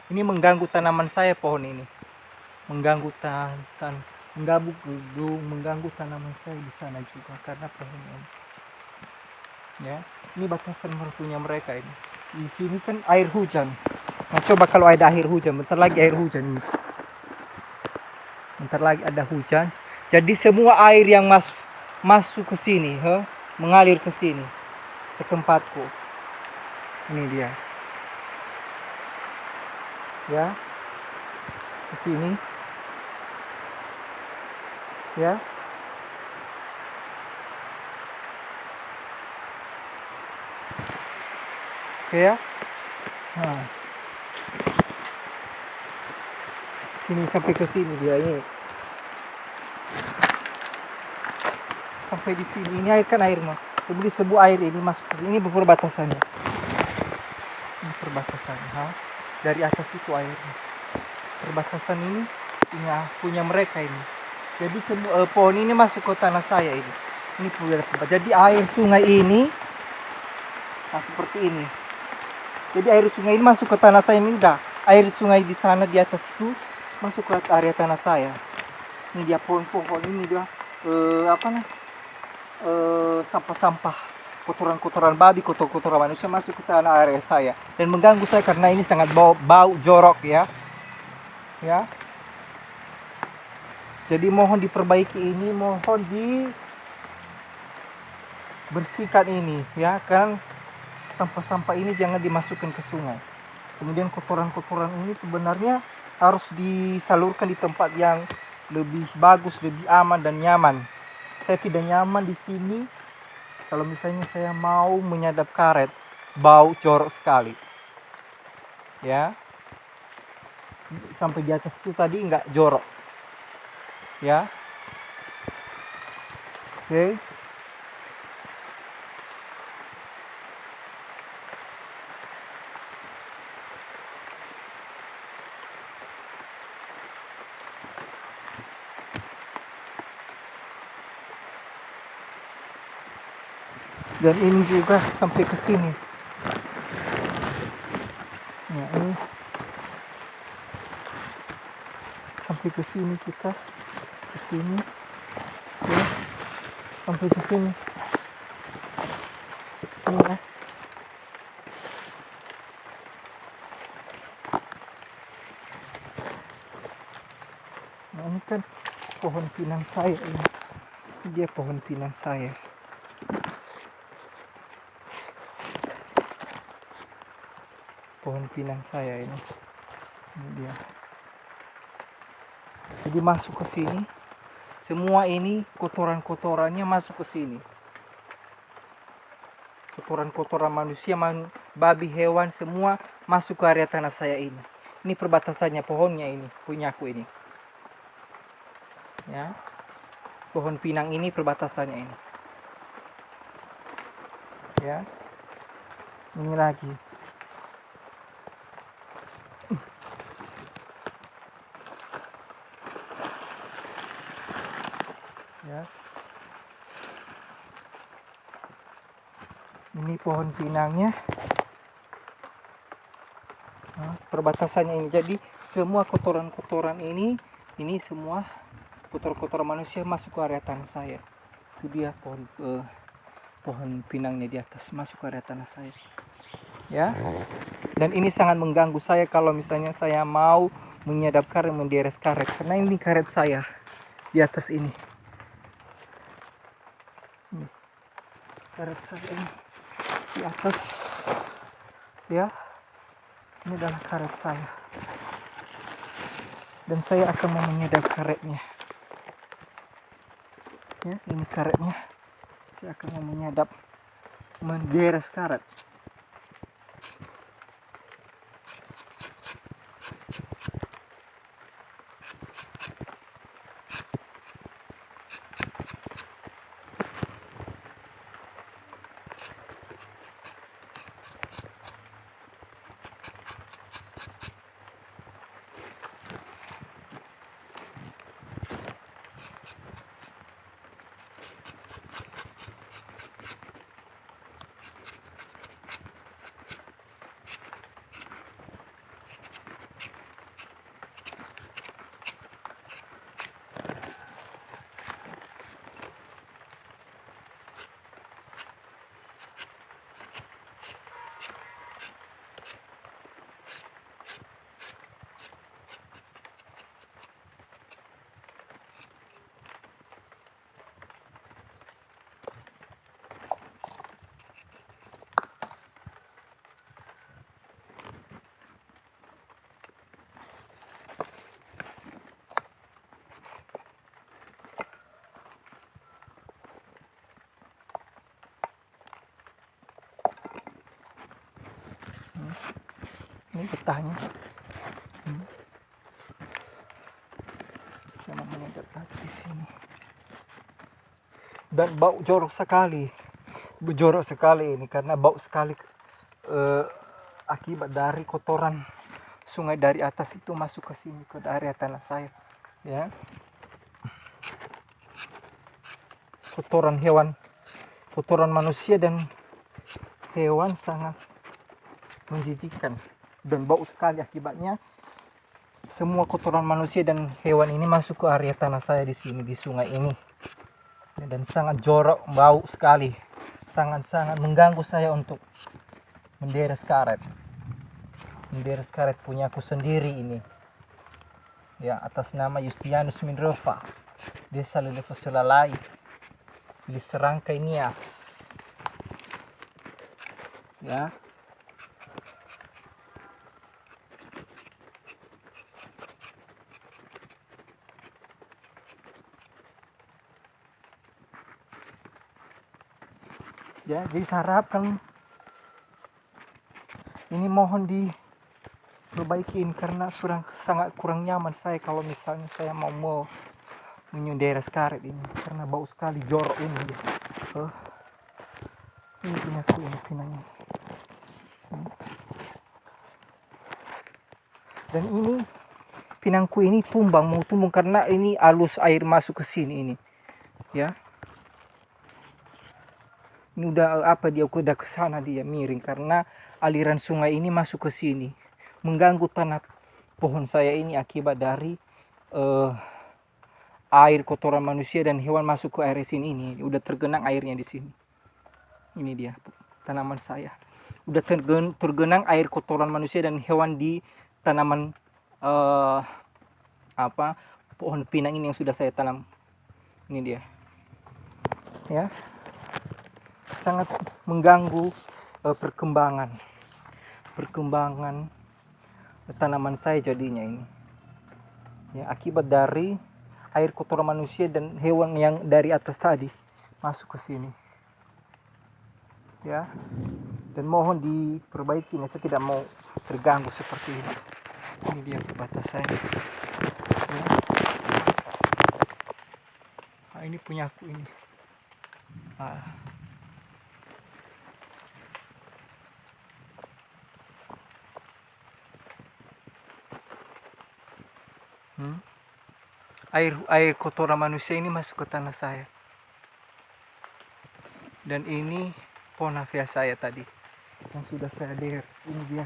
Ini mengganggu tanaman saya, pohon ini. Mengganggu mengganggu gedung, mengganggu tanaman saya di sana juga karena pohon ini. Ya, ini batasan punya mereka ini. Di sini kan air hujan. Nah, coba kalau ada air hujan, bentar lagi air hujan ini. Bentar lagi ada hujan. Jadi semua air yang masuk ke sini, mengalir ke sini, ke tempatku. Ini dia. Ya. Ke sini. Ya. Oke ya. Nah. Ini sampai ke sini dia ini. Sampai di sini. Ini air kan air mah. Kemudian sebuah air ini masuk ke sini, ini perbatasannya. Ini perbatasannya. Dari atas itu airnya. Perbatasan ini punya mereka ini. Jadi semua pohon ini masuk ke tanah saya ini. Ini punya tempat. Jadi air sungai ini seperti ini. Jadi air sungai ini masuk ke tanah saya ini enggak. Air sungai di sana di atas itu masuk ke area tanah saya. Ini dia pohon-pohon ini dia sampah-sampah, kotoran-kotoran babi, kotoran manusia masuk ke tanah area saya dan mengganggu saya karena ini sangat bau jorok ya. Ya. Jadi mohon diperbaiki ini, mohon dibersihkan ini ya, kan sampah-sampah ini jangan dimasukkan ke sungai. Kemudian kotoran-kotoran ini sebenarnya harus disalurkan di tempat yang lebih bagus, lebih aman dan nyaman. Saya tidak nyaman di sini. Kalau misalnya saya mau menyadap karet, bau jorok sekali. Ya. Sampai di atas itu tadi enggak jorok. Ya. Oke. Dan ini juga sampai ke sini. Nah, ini sampai ke sini kita, ke sini, ya, sampai ke sini. Ini ya. Nah, ini kan pohon pinang saya ini. Ini dia pohon pinang saya. Pohon pinang saya ini. Ini dia. Jadi masuk ke sini. Semua ini kotoran-kotorannya masuk ke sini. Kotoran-kotoran manusia, babi, hewan semua masuk ke area tanah saya ini. Ini perbatasannya pohonnya ini, punya aku ini. Ya. Pohon pinang ini perbatasannya ini. Ya. Ini lagi. Ya. Ini pohon pinangnya. Nah, perbatasannya ini. Jadi semua kotoran-kotoran ini semua kotor-kotoran manusia masuk ke area tanah saya. Itu dia pohon pinangnya di atas masuk ke area tanah saya. Ya. Dan ini sangat mengganggu saya kalau misalnya saya mau menyadap karet, menderes karet, karena ini karet saya di atas ini. Karet saya ini di atas. Ya. Ini adalah karet saya. Dan saya akan mau menyadap karetnya. Ya, ini karetnya. Saya akan mau menyadap, menderes karet. Ini getahnya. Sama getah di sini. Dan bau jorok sekali ini karena bau sekali akibat dari kotoran sungai dari atas itu masuk ke sini ke area tanah saya, ya. Kotoran hewan, kotoran manusia dan hewan sangat menjijikkan dan bau sekali akibatnya. Semua kotoran manusia dan hewan ini masuk ke area tanah saya di sini di sungai ini, dan sangat jorok, bau sekali, sangat mengganggu saya untuk menderes karet punyaku sendiri ini, ya, atas nama Yustianus Minrova, Desa Lelevo Selalai, di Serangkai Nias, ya. Ya, jadi saya harapkan ini mohon diperbaikin karena sangat kurang nyaman saya kalau misalnya saya mau menyunderes karet ini karena bau sekali, jorok ini. Ini punya ini pinangnya. Dan ini pinangku ini mau tumbang karena ini alus air masuk ke sini ini, ya. Ini udah udah ke sana dia miring karena aliran sungai ini masuk ke sini, mengganggu tanah pohon saya ini akibat dari air kotoran manusia dan hewan masuk ke area sini ini. Udah tergenang airnya di sini. Ini dia tanaman saya. Udah tergenang air kotoran manusia dan hewan di tanaman pohon pinang ini yang sudah saya tanam. Ini dia, ya. Sangat mengganggu perkembangan tanaman saya jadinya ini, ya, akibat dari air kotoran manusia dan hewan yang dari atas tadi masuk ke sini, ya. Dan mohon diperbaiki, saya tidak mau terganggu seperti ini. Ini dia perbatasannya, ya. Ini punyaku ini. Air kotoran manusia ini masuk ke tanah saya. Dan ini pohon hafia saya tadi yang sudah saya der. Ini dia.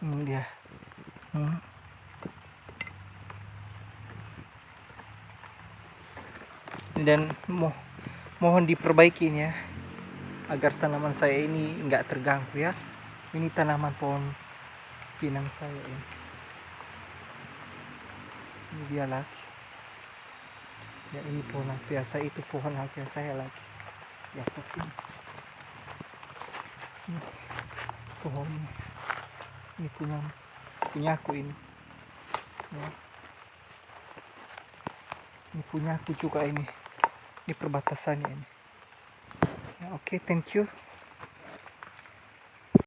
Ini dia. Dan mohon diperbaiki ya agar tanaman saya ini enggak terganggu, ya. Ini tanaman pohon pinang saya ini. Ini dia lagi. Ya, ini pohon biasa, itu pohon hafia saya lagi. Ya, ini pohon ini punyaku ini, ya. Ini punyaku juga ini perbatasannya ini, ya. Oke, thank you.